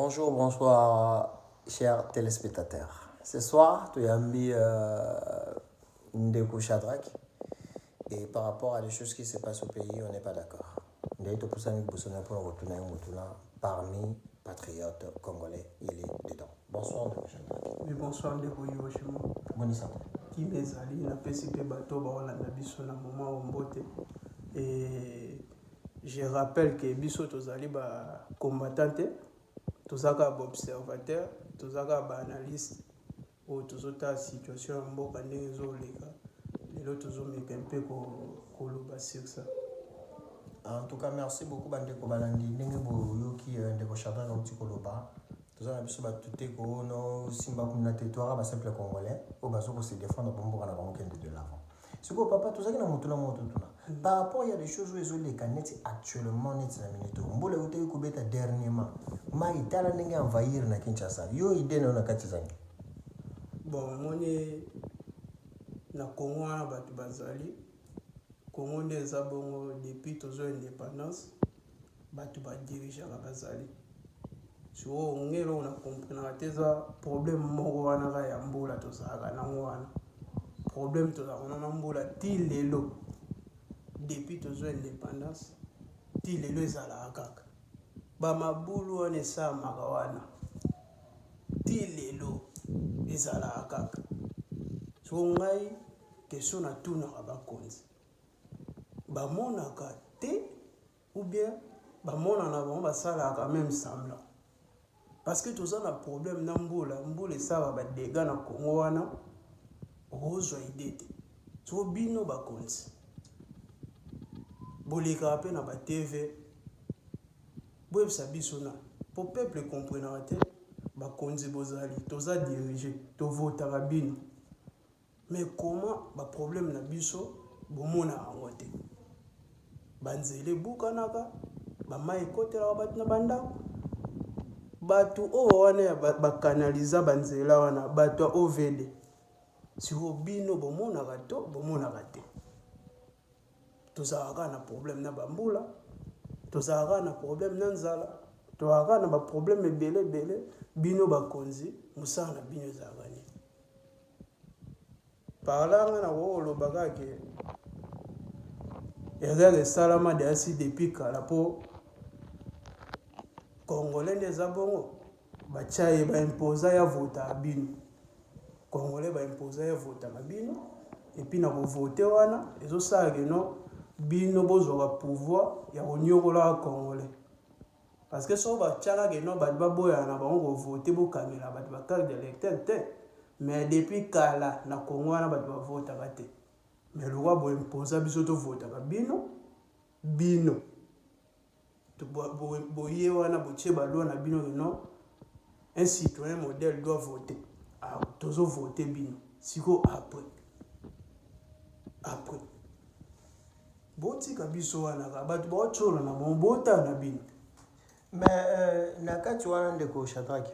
Bonjour, bonsoir, chers téléspectateurs. Ce soir, tu as mis Ndeko Shadrach. Et par rapport à des choses qui se passent au pays, on n'est pas d'accord. Parmi patriotes congolais, il est dedans. Bonsoir, Ndeko Shadrach. Oui, bonsoir, Ndeko Hiroshima. Bonne santé. Qui m'ezali, na PCP Bato, na biso na moment au mbote. Et je rappelle que biso tozali ba combattante, tozaka ba observateur, tozaka ba analyste, ou tozota situation en mboka ndenge ezoleka. Lelo tozomeka un peu koloba sur ça. En tout cas, merci beaucoup Bandeko Balandi. Ndenge boyoki Ndeko Shadrach na uti koloba. Tozana biso batute ko no simba kumna territoire ba simple congolais au bazo ko se défendre bombo kana bango kende de l'avant. Siko papa tozaki na mutuna mutuna. Par rapport il y a des choses où ils ont les canettes actuellement net na minute. Mbole uteyi kubeta dernièrement. Ma itala ndenge envahir na Kinshasa. Yo idée na kati zangi. Bon, moni na Congo na batu bazali. Congo nde eza bongo depuis tozo indépendance. Batu ba dirigeant bazali. Si on a compris que problème moko wana ka ya mbula tozalaka nango wana problème tozalaka na mbula ti lelo depuis tozo indépendance ti lelo ezalaka kaka bamabulu wana esamaka wana ti lelo ezalaka kaka so ngai question natunaka bakonzi bamonaka te ou bien bamonana bango basalaka même semblant. Parce que tout ça a un problème dans Mboula. Mboula ça va des gars na Congo wana. Ozo idée. So bino ba konzi. Bolika ape na ba TV. Boye biso na. Pour peuple comprendre te ba konzi bozali. Toza diriger, to voter ka bino. Mais comment ba problème na biso bomona angote. Banzele bukanaka ba mai kotela ba na bandako. Batu o wana bakanaliza banzela wana batu OVD si obino bomona gato bomona gate tozalaka na problème na bambula tozalaka na problème na nzala tozalaka na ba problème ebele bino bakonzi musana bino ezalaka ni parlanga na olobaka ke erreur salama de asi depuis kala po Congolais des abongo bachaye ba imposa ya vota abino Congolais ba imposa ya vota abino et puis na ko voter wana ezo sala no bino bozoka pouvoir ya konyokola Congolais parce que so ba tchaka ke no ba boya na bango ko voter bo kamela ba carte d'électeur te mais depuis kala na Congo wana ba vota kate mais le roi bo imposa biso to vota bino boye wana botie baloi na bino non un citoyen modèle doit voter tozo voter bino siko après botika biso wana ka batu bochola na mbota na bino mais nakati wana Ndeko Shadrach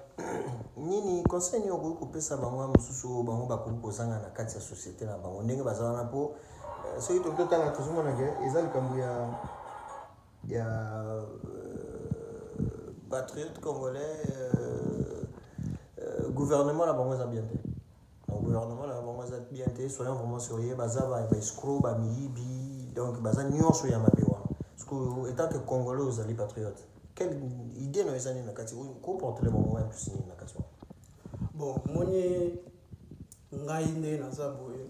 nini conseil ni okoki kopesa bango mosusu bango bakozanga na kati ya société na bango ndenge bazala na po soki totanga tozomona ke eza likambo ya patriote congolais gouvernement la bango za bien te gouvernement la bango za bien te soyons vraiment sérieux baza ba escroc ba miyibi donc baza nyonso ya mabewa parce que étant que congolais aux alliés patriotes quelle idée no ezani na kati ko porter bango en plus na kati bon moni ngai nde naza boye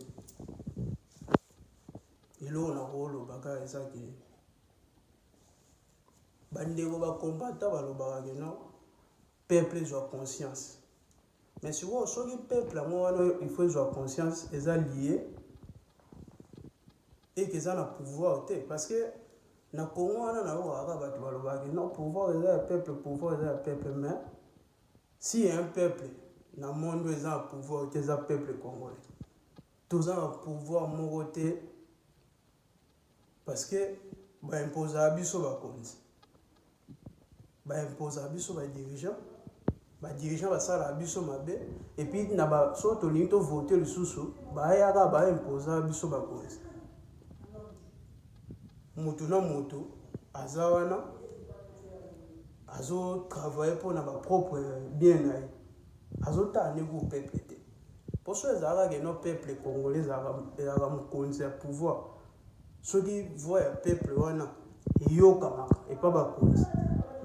ilo na rolo baka ezaki bandeko ba combattant balobaka ke non peuple soit conscience mais si vous soki peuple moi il faut avoir conscience eza lié et que ça na pouvoir te parce que na Congo wana na oka batu balobaka ke non pouvoir eza peuple mais si un peuple na monde eza pouvoir te eza peuple congolais tous un pouvoir moko te parce que ba imposer biso ba konzi ba imposer biso ba dirigeant basala biso mabe et puis na ba so to lingi to voter le susu ba yaka ba imposer biso ba konzi mutu na mutu aza wana azotravaille pour na propre bien na ye azotane ku peuple te poso ezalaka ke no peuple congolais ezalaka mokonzi ya pouvoir soki voix ya peuple wana eyokamaka epa bakonzi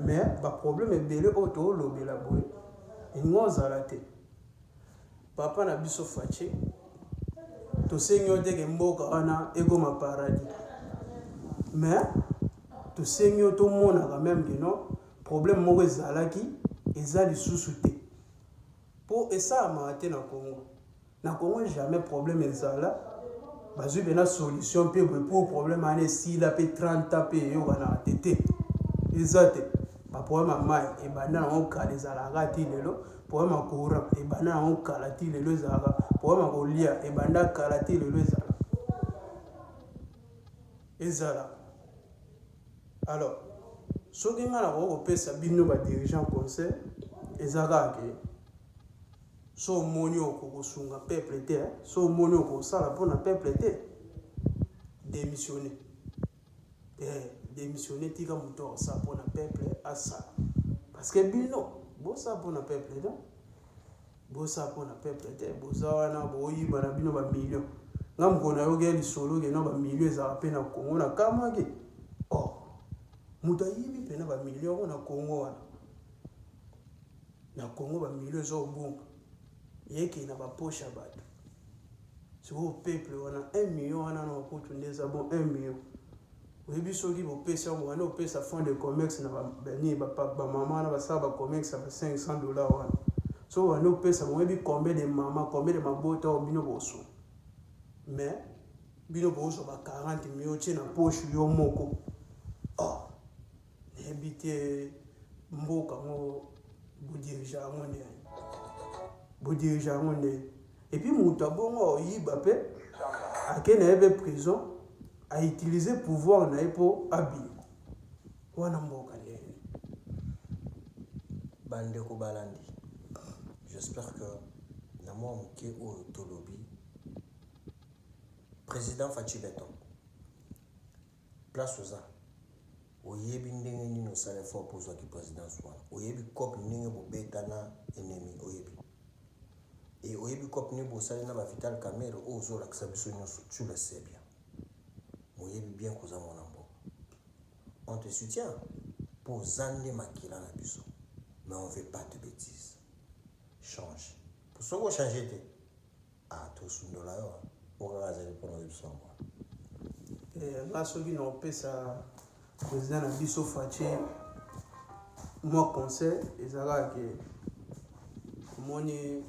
mais baproblème ebele oyo toolobela boye eningo ozala te papa na biso Faci tosengi yo teke mboka wana ekoma paradis mais tosengi yo tomonaka même ke no problème moko ezalaki eza lisusu te mpo esalamaka te na Congo jamais problème ezala bazwi pena solution mpe boye mpo problème wana esila mpe 30 ans mpe eyokanaka te te eza te baproblème ya mai ebanda nango kala ezalaka ti lelo problème ya courant ebanda nango kala ti lelo ezalaka problème ya kolia ebanda kala ti lelo ezala alors soki nga na kokopesa bino badirigant conseil eza kaka ke so omoni okokosunga peuple te so omoni okosala mpona peuple te démissionner tika moto akosala mpona peuple asala parce que bino bosala mpona peuple te bosala mpona peuple te boza wana boyiba na bino bamillion nga mokolo nayoki ya lisolo keno bamillion ezalaka mpe na Congo na kamaki moto ayibi mpena bamillion oyo na Congo wana na Congo bamillion eza obunga yeke na baposhe ya bato sikoyo peuple wana 1 million wana na bakutu nde eza bon 1 million oyebi soki bopesa yango wana opesa fond de commerce na bamama wana basala bacommerce ya ba $500 wana so wana opesa oyebi combien de mama combien de mabota oyo bino boso mais bino bozwa ba 40 million otie na poshe yo moko nayebi te mboka ngo bodirige yango nde epuis moto abongo oyiba mpe ake na ye mpe prison autilize pouvoir na ye mpo abima wana mboka ndeni bandeko balandi j'espère que na mwa moke oyo tolobi président Faci Beton place oza oyebi ndenge nini osala effort mpo ozwaki présidence wana oyebi cope ndenge bobetana ennemi oyebi et oyebi cope ndenge bosali na bavital camere oyo ozolakisa biso nyonso tu le sais bien moyebi bien koza mwana mboka on te soutient mpo oza nde makila na biso mais on veut pas de bêtises change po soki ochange te tosundola yo okaka azali mpona oyebiso yango nga soki na opesa président na biso Faci mwa conseil ezalaka ke omoni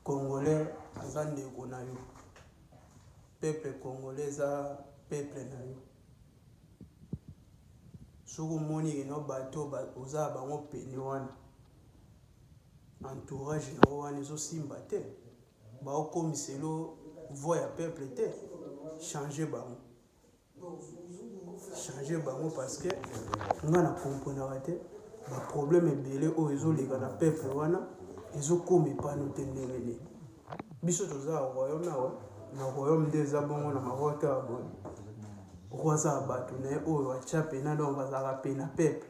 congolais aza ndeko na yo peuple congolais eza peuple na yo soki omoni keno bato oza bango pene wana entourage na yo wana ezosimba te baokomiselo voix ya peuple te changer bango parce que nga na comprenaka te baproblème ebele oyo ezoleka na peuple wana ezokoma epano te ndenge nini biso toza ya royaume awa na royaume nde eza bongo na marote ya boye oko aza bato na ye oyo atya pena donc bazalaka pena peuple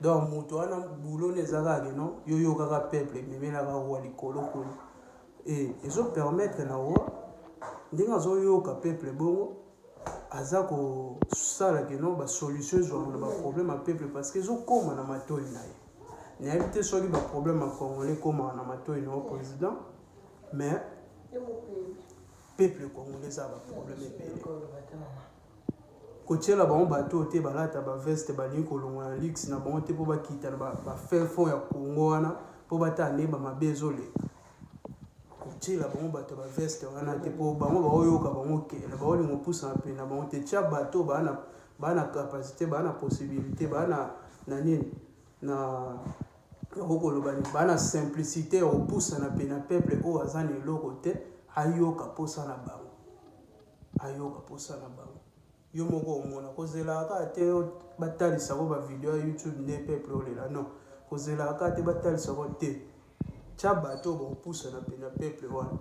donc moto wana buloni eza kaka keno yoyokaka peuple ememelaka roi likolo kuna ezopermettre na roi ndenge azoyoka peuple bongo aza kosala keno basolution ezwaka na baproblème ya peuple parce que ezokóma na matoi na ye nayebi te soki baproblème ya congolais ekomaka na matoi na yo président mais peuple congolais eza baproblème ebele kotiela bango bato te balata baveste balingi kolongwa na lix na bango te mpo bakita na bafin fond ya congo wana mpo batala nde bamabe ezoleka kotiela bango bato baveste wana te mpo bango baoyoka bango kele baolinga opusana pene na bango te tia bato bana capacité bana possibilité bana na nini na okoloba nini bana simplicité ya kopusana pene na peuple oyo aza na eloko te ayoka posa na bango yo moko omona kozelaka te batalisako bavideo ya youtube nde peuple olela non kozelaka te batalisako te tia bato bakopusana pene na peuple wana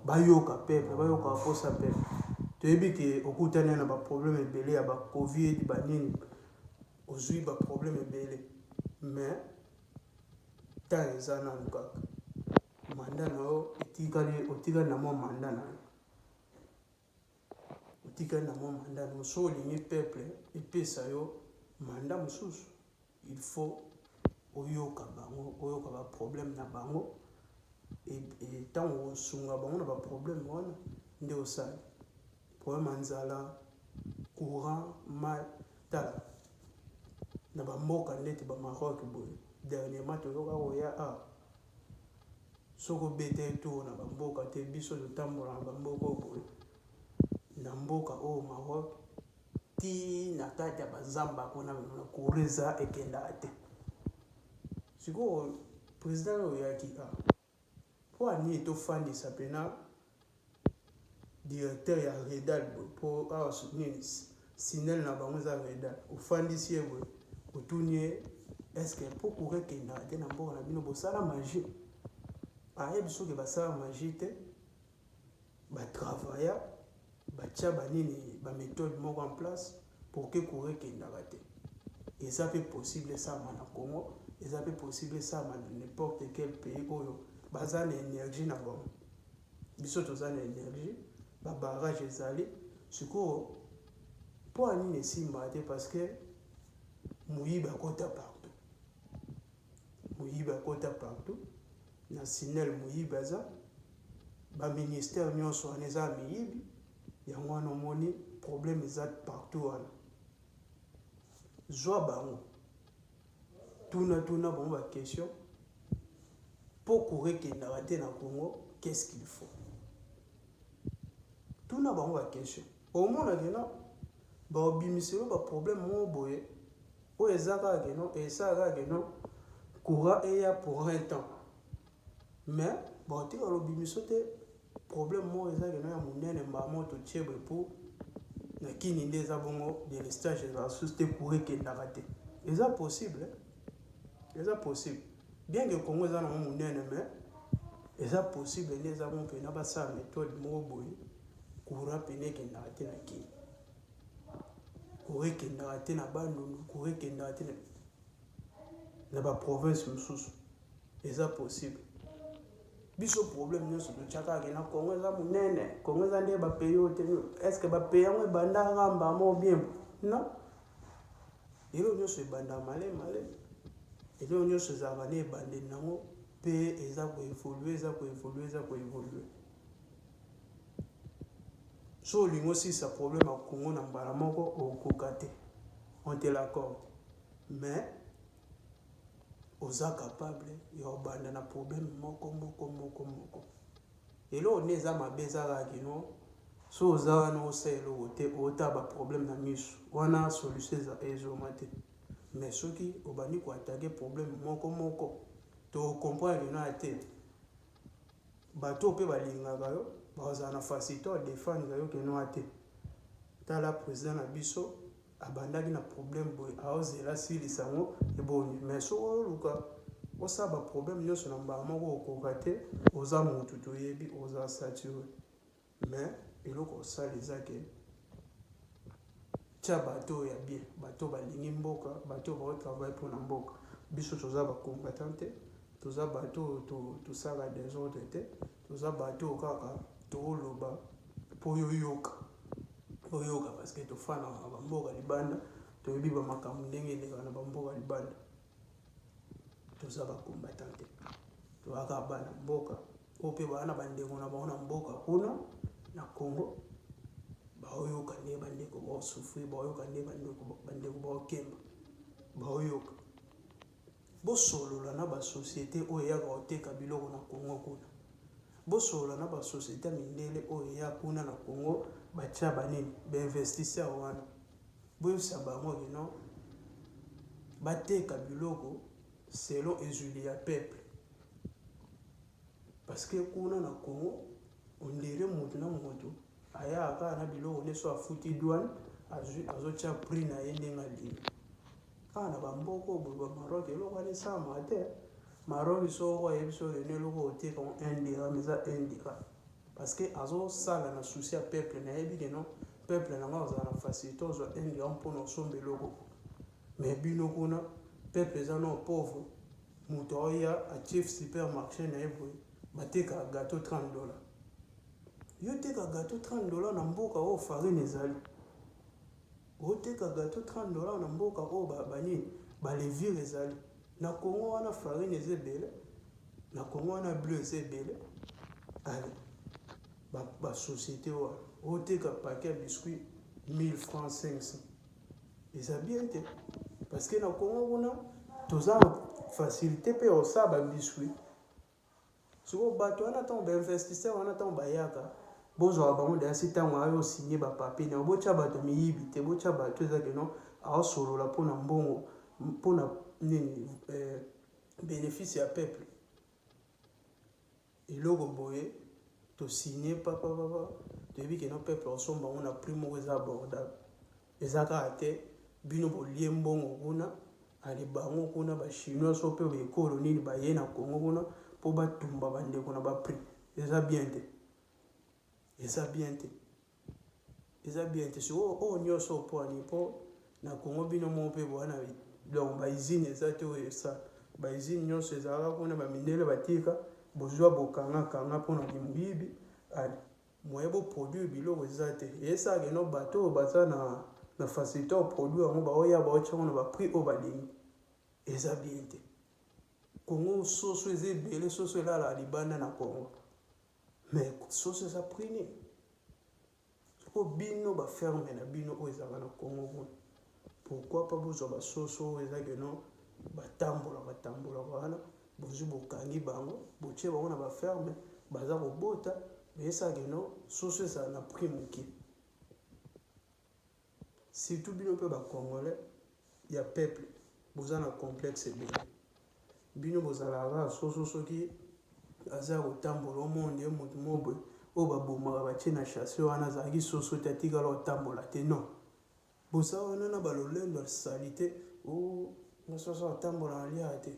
bayoka peuple bayoka posa peuple toyebi ke okutani na baproblème ebele ya bacovid banini ozwi baproblème ebele mais temps eza nanu kaka manda na yo otikali na mwa manda na yo otikali na mwa manda na yo so olingi peuple epesa yo manda mosusu il faut oyoka bango oyoka baproblème na bango ntango osunga bango na baproblème wana nde osali problème ya nzala courant mai tala na bamboka ndeti bamaroc boye dernièrement toyoka koya soki obeta tour na bamboka te biso totambola na bamboka oyo boye na mboka oyo maroc ti na kati ya bazamba kuna na courant eza ekendaka te sikoyo président oyo oyaki mpo ani tofandisa mpena directeur ya redal boye mpo awa nini sinel na bango eza redal ofandisi ye boye otuni ye estce mpo courant ekendaka te na mboka na bino bosala magie ayebi soki basala magie te batravailla batia banini baméthode moko en place pour que courant ekendaka te eza mpe possible esama na congo eza mpe possible esama na n'importe quel pays oyo baza na énergie na bango biso toza na énergie babarrage ezali sikoyo mpo anini esimbaka te parce que moyibi akota partout moyibi akota partout na sinel moyibi aza baministère nyonso wana eza miyibi yango wana omoni problème eza partout wana zwa bango tuna bango baquestion mpo courant ekendaka te na congo qu'est-ce qu'il faut tuna bango baquestion omonake na baobimiselo baproblème moko boye oyo eza kaka keno esala kaka keno courant eya pour un temps mais baotikala obimiso te problème moko eza keno ya monene mbamo totie boye mpo na kini nde eza bongo delestage ezala susu te courant ekendaka te eza possible eza possible bien que congo eza nango monene mais eza possible nde eza bongo mpena basala méthode moko boye courant pene ekendaka te na kini courant ekendaka te na bandundu courant ekendaka te na baprovince mosusu eza possible biso problème nyonso totiaka ke na congo eza monene congo eza nde bapays oyo te est ce que bapays yango ebandaka mbamo bien non eloko nyonso ebandaka male eloko nyonso ezalaka ne ebandeli nango mpe eza koévolue so olingi osisa problème ya congo na mbala moko okoka te on te l'accorde mais oza capable ya obanda na problème moko eloko nde eza mabe eza kaka kino so oza wana osala eloko te ota baproblème na miso wana solution ezoma te mais soki obandi koatake problème moko tocomprendre kino ya te bato mpe balingaka yo bazala na facilité odefendre yo keno ya te tala président na biso abandaki na problème boye aozela silisa yango eboni mais soki oluka osala baproblème nyonso na mbala moko okoka te oza motu toyebi oza sature mais eloko osala eza ke tia bato oyo ya bien bato balingi mboka bato baotravaille mpona mboka biso toza bacombatant te toza bato oyo tosala desordre te toza bato oyo kaka tooloba mpo oyoka parce que tofanda na bamboka libanda toyebi bamakambo ndenge eleka na bamboka libanda toza bacombatant te toyaka bana mboka oyo mpe baa na bandeko na bango na mboka kuna na congo baoyoka nde bandeko baosouffrir baoyoka nde bandeko baokemba baoyoka bosolola na basociété oyo eyaka koteka biloko na congo kuna bosolola na basociété ya mindele oyo eya kuna na congo batia banini bainvestisseur wana boyebisa bango kino bateka biloko selon ezwili ya peuple parce que kuna na congo ondire motu na motu ayaka kaka na biloko nde so afuti douane azotia prix na ye ndenge alingi kaka na bamboka oyo boye bamaroc eloko wana esalama te maroc soko ayebi so kende eloko oteka 1 dirham eza 1 dirham parce que azosala na souci ya peuple nayebi keno peuple nango azala na facilité ozwa 1 dirham mpona osomba eloko mais bino kuna peuple eza no pauvre moto oya atie supermarché na ye boye bateka gâteau $30 yo teka gâteau $30 na mboka oyo farine ezali oteka gâteau $30 na mboka oyo banini balevire ezali na Congo wana farine eza ebele na Congo wana bleu eza ebele ale basociété wana oteka paquet ya biscuit 1000 francs 500 eza bien te parce que na Congo kuna toza na facilité mpe osala babiscuit soko bato wana ntango bainvestisseur wana ntango bayaka bozwaka bango dasi ntango ayo osinye bapapie na botya bato miyibi te botya bato eza keno aosolola mpona mbongo mpona nini bénéfice ya peuple eloko boye tosinye papapapa toyebi keno peuple osomba ngo na prix moko eza abordable eza kaka te bino bolie mbongo kuna ali bango kuna bachinois so mpe baekolo nini baye na Congo kuna mpo batumba bandeko na baprix eza bien te eza bien te eza bien te oyo nyonso opwani mpo na Congo bino moko mpe bowana donc bausine eza te oyo esala bausine nyonso ezalaka kuna bamindele batika bozwa bokangakanga mpona moyibi ali moye boproduire biloko eza te esalaka eno bato oyo baza na facilité oproduire yango baoya baotyango na baprix oyo balingi eza bien te Congo soso eza ebele soso elala libanda na Congo mais soso eza prix nini soko bino baferme na bino oyo ezalaka na Congo kuna pourquoi pas bozwa basoso oyo eza keno batambolaka wana bozwi bokangi bango botie bango na baferme baza kobota esalaka keno soso ezala na prix moke surtout bino mpe bacongolais ya peuple boza na complexe ebele bino bozalaka soso soki aza kotambola omonde ye motu moboye oyo babomaka batie na chasse wana azalaki soso te atikala kotambola te non boza wana na balolendo asali te soso atambola aliaka te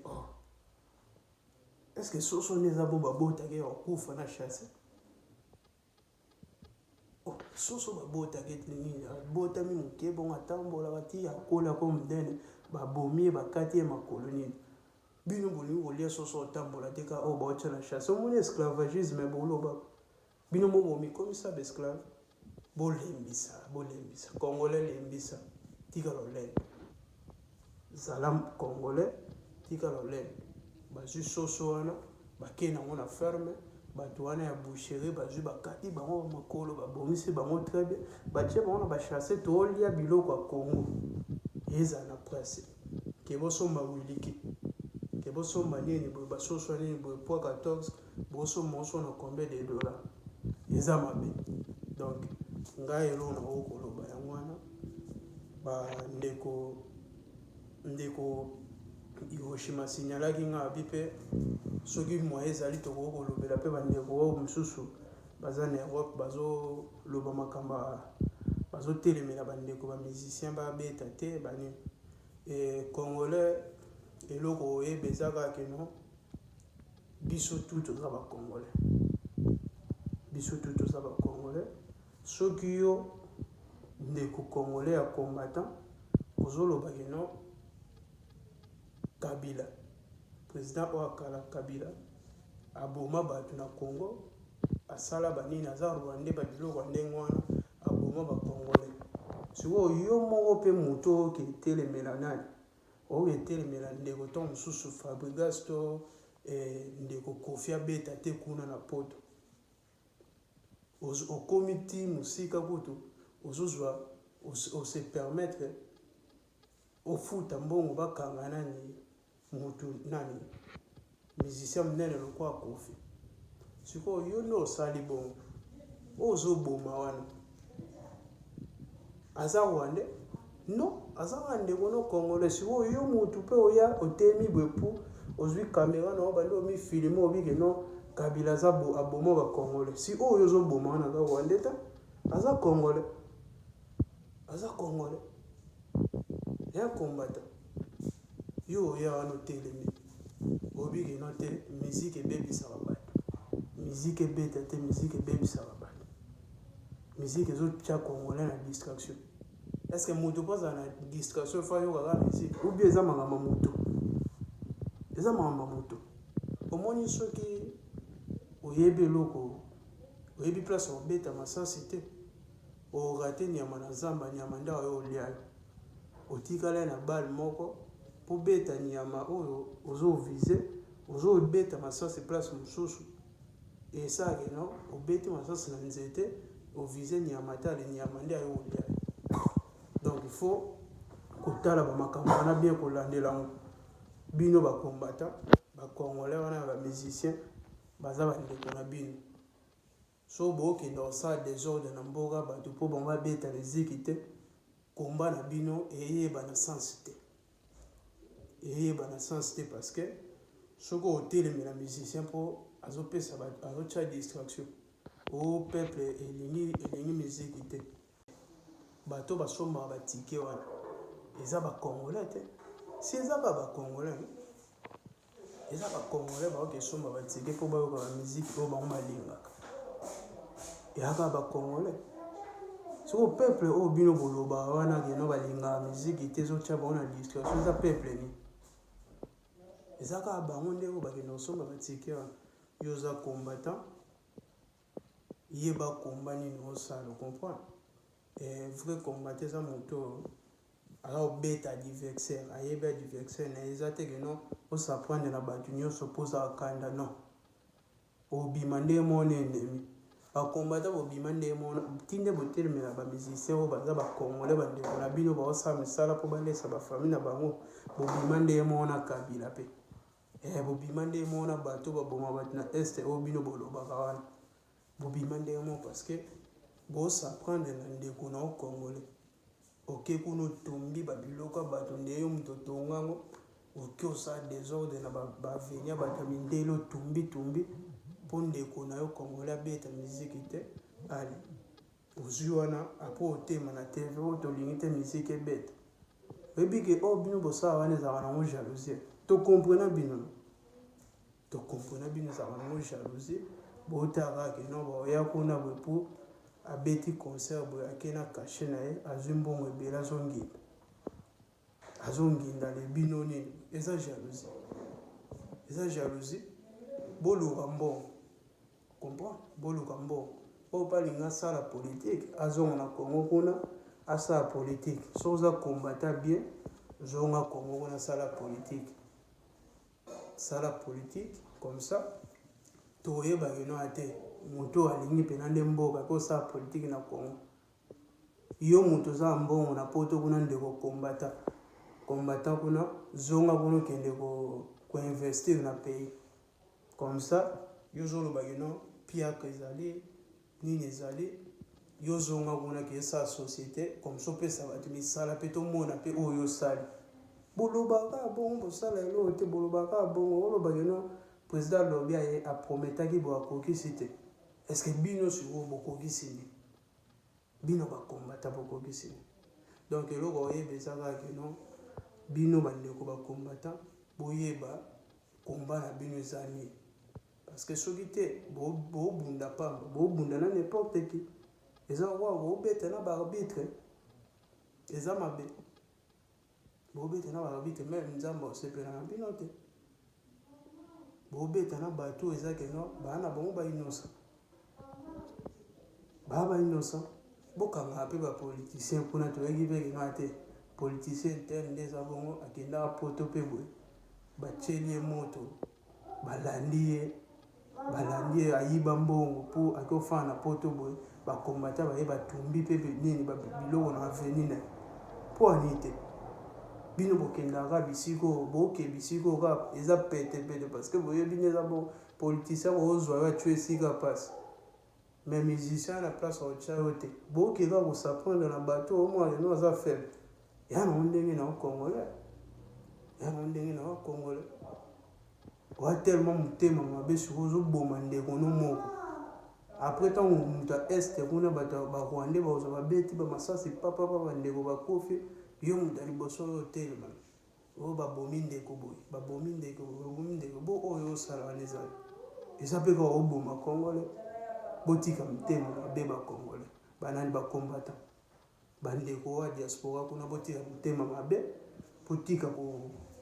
est ce que soso nde eza bo babotaki ya kokufa na chasse soso babotaki nini abotami moke bongo atambolaka ti akola ko monene babomi ye bakati ye makolo nini bino bolingi kolia soso otambola te ka oyo baotya na chasse omoni esclavagisme bolobaka bino mo bomikomisa baesclave bolembisa congolais lembisa tika lolendo zala congolais tika lolendo bazwi soso wana bakei nango na ferme bato wana ya boucherie bazwi bakati bango makolo babomisi bango très bien batie bango na bachasse toolia biloko ya Congo ezala na presse ke bosomba wiliki ke bosomba nini boye basoso nini boye poids 14 bosomba oso na combien de dollars eza mabe donc ngai eloko na kokoloba yango wana ndeko Hiroshima signalaki nga abi mpe soki moye ezali tokoki kolobela mpe bandeko oyo mosusu baza na Europe bazoloba makambo bazotelemela bandeko bamusicien babeta te banini congolais eloko oyeba eza kaka keno biso tu toza bacongolais soki yo ndeko congolais ya combattant ozoloba keno Kabila président oyo akala Kabila aboma bato na Congo asala banini aza rwandais babiloko ya ndenge wana aboma bacongolais sikoyo yo moko mpe moto oyo oketelemela nani oketelemela ndeko to mosusu Fabregas to ndeko Kofi abeta te kuna na poto okomi ti mosika kutu ozozwa ose permettre ofuta mbongo bakanga nani mutu nani musicien munene lokola Kofi sikoyo yo nde osali bongo ozoboma wana aza rwandais non aza kaka ndeko no congolais sikoyo yo mutu mpe oya otemi boye mpo ozwi caméra na obandi omifilme obike no Kabila aza aboma bacongolais si oyo ozoboma wana aza rwandais te aza congolais un combattant yo oya wana otelemi obiki no te musique ebebisaka bato musique ebeta te musique ebebisaka bato musique ezotya congolais na distraction est-ce que moto mpo aza na distraction fa yo kaka musique ou bien eza makambo moto eza makambo moto omoni soki oyebi eloko oyebi place obeta masasi te orate nyama na zamba nyama nde oyo olia yo otikala na bale moko mpo beta nyama oyo ozovise ozobeta masasi place mosusu esake no obeti masasi na nzete ovise nyama tale nyama nde oyo olia donc il faut kotala bamakambo wana bien kolandela ngo bino bakombata bakongolais wana bamusicien baza bandeko na bino so bookenda osala desordre na mboka bato mpo bango babeta leziki te komba na bino eyeba na sens te eyeba na sens te parce que soki otelemela musicien mpo azopesa bato azotya distraction o peuple elingi miziki te bato basombaka batike wana eza bakongolais te si eza ka bakongolais eza bakongolais baokesomba batike mpo bayoka bamiziki oyo bango balingaka eyaka bakongolais soko peuple oyo bino bolobaka wana keno balingaka miziki te ezotya bango na distraction eza peuple nini eza kaka bango nde oyo bakenda kosomba batike wana yo oza combattant yeba komba nini osala comprendre vrai combattant eza moto aobeta adversaire ayebi adversaire na eza te keno osaprendre na bato nyonso mpo ozala kanda non obima nde mona ennemi bakombata bobima nde mona tinde botelemela bamusicien oyo baza bakongolais bandeko na bino baosala misala mpo balesa bafamille na bango bobima nde mona kabila mpe bobima nde mona bato baboma bato na este oyo bino bolobaka wana bobima nde mo parce que bosaprendre na ndeko na okongolais oke kuna otombi babiloko bato nde yo moto otongango oke osala desordre na bavenia bato mindele otumbi mpo ndeko na yo congolais abeta miziki te ali ozwi wana apo otema na tv oyo tolingi te miziki ebeta oyebi ke oyo bino bosala wana ezalaka nango jalousie tokomprena bino ezalaka nango jalousie bootaka keno baoya kuna boye mpo abeti concert boye ake na kashe na ye azwi mbongo ebele azonginda le bino nini eza jalousie boluka mbongo comprend boluka mbongo oyo balinga asala politique azonga na kongo kuna asala politique so oza combattant bien zonga kongo kuna asala politique comme ça toyeba keno ate moto alingi mpena nde mboka mpo osala politike na kongo yo moto oza mbongo na poto kuna ndeko combattant kuna zonga kuna okende koinvestir na pays comme ça yo ozoloba keno piaka ezali nini ezali yo zonga kuna ke esala société comme ça opesa bato misala mpe tomona mpe oyo osali bolobaka bongo bosala eloko te bolobaka bongo oloba keno président alobi aye aprometaki bo akokisi te est-ce que bino sikoyo bokokisi nini bino bakombata bokokisi nini donc eloko oyeba eza kaka keno bino bandeko bakombata boyeba komba na bino eza nini parce que soki te bobunda pamba bobunda na n'importe qui eza wa bobeta na baarbitre eza mabe bobeta na baarbitre même nzambe osepela na bino te bobeta na bato eza keno bana bango bainosa bokanga mpe bapoliticien kuna toyeki mpe keno ate politicien interne nde eza bongo akendaka poto mpe boye batieli ye moto balandi ye ayiba mbongo mpo akofana na poto boye bakombata baye batumbi mpe nini biloko na aveni na ye mpo ani te bino bokendaka bisika oyo boke bisika oyo kaka eza petepete parce que boyebi nde eza bo politicien ozwa yo atyo esika mpasi mais musicien na place otya yo te boke kaka kosaprendre na bato oyo mwana no aza faible ya nango ndenge na okongolais oya tellement motema mabe sikoyo ozoboma ndeko no moko après ntango moto ya este kuna bato barwandais bazwa babeti bamasasi papapa bandeko bakofi yo moto ya liboso oyo otelema oyo babomi ndeko boye bo oyo osala wana eza mpe kaka oboma congolais botika motema mabe bacongolais banani bakombata bandeko ya diaspora kuna botika motema mabe botika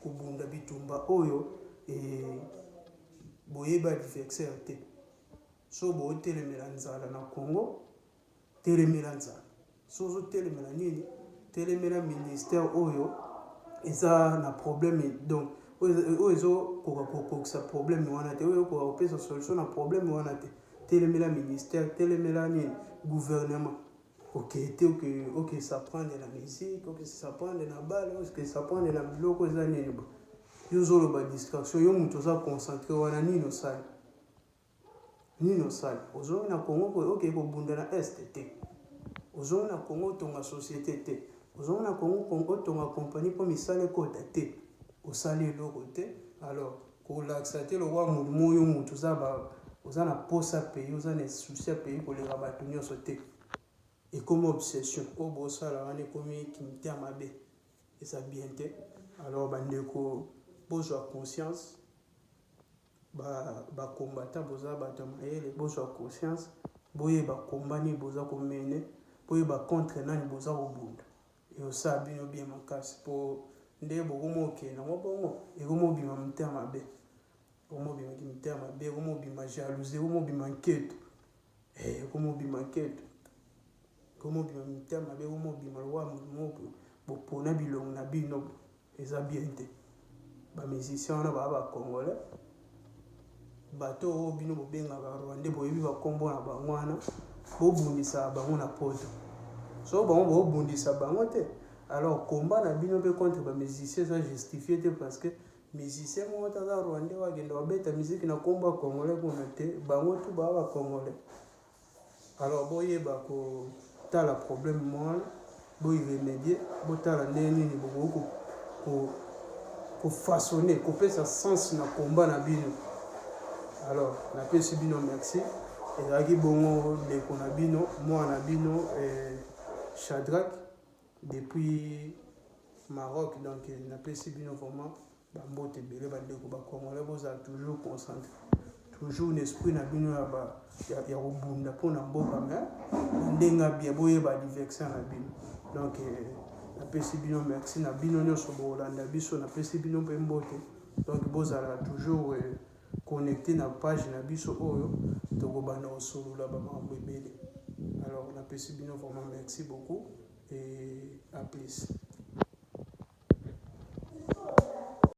kobunda bitumba oyo boyeba adversaire te so botelemela nzala na Congo telemela nzala so ozotelemela nini telemela ministère oyo eza na problème donc oyo ezokoka kokokisa problème wana te oyo okoka kopesa solution na problème wana te telemela ministère telemela nini gouvernement ok s'apprendre la musique ok s'apprendre na bale ok s'apprendre na biloko eza nini bo yo zoloba distraction yo mutu oza concentré wana nini osali ozongi na Congo ok kobunda na est te ozongi na Congo otonga société te ozongi na Congo otonga compagnie mpo misala ekota te osali eloko te alors kolakisa te lokwa molimo oyo mutu oza na posa pays oza na souci ya pays koleka bato nyonso te ekomi obsession oyo bosala wana ekomi kimite ya mabe eza bien te alors bandeko bozwa conscience bakombata boza bato ya mayele bozwa conscience boyeba komba nini boza komene boyeba contre nani boza kobunda eyosala bino bien makasi mpo nde bokoma okenda ngo bongo ekoma obima motema mabe ekomobima kimite ya mabe ekomobima jalousie ekomobima nketo ekomobima nketo ekomobima mite ya mabe ekomobima lowa molimo bopona bilongo na bino eza bien te bamusicien wana baa bacongolais bato oyo bino bobengaka rwandais boyebi bakombo na bango wana bobundisaka bango na poto so bango bobundisa bango te alors combat na bino mpe contre bamusicien eza justifie te parce que musicien moko taza rwandais wakende wabeta musique na kombo ya congolais kuna te bango tu baa bacongolais alors boyeba kotala problème mwana boiremedie botala ndenge nini bokoki kofaçonne kopesa sens na combat na bino alors napesi bino merci ezalaki bongo ndeko na bino mwana na bino Shadrack depuis Maroc donc napesi bino vraiment bambote ebele bandeko bacongolais bozala toujours concentré toujours l'esprit na bino ya kobunda mpona mboka me na ndenge abia boyeba adversaire na bino donc napesi bino merci na bino nyonso bokolanda biso napesi bino mpe mbote donc bozala toujours connecté na page na biso oyo tokobanda kosolola bamakambo ebele alors napesi bino vraiment merci beaucoup et à plus.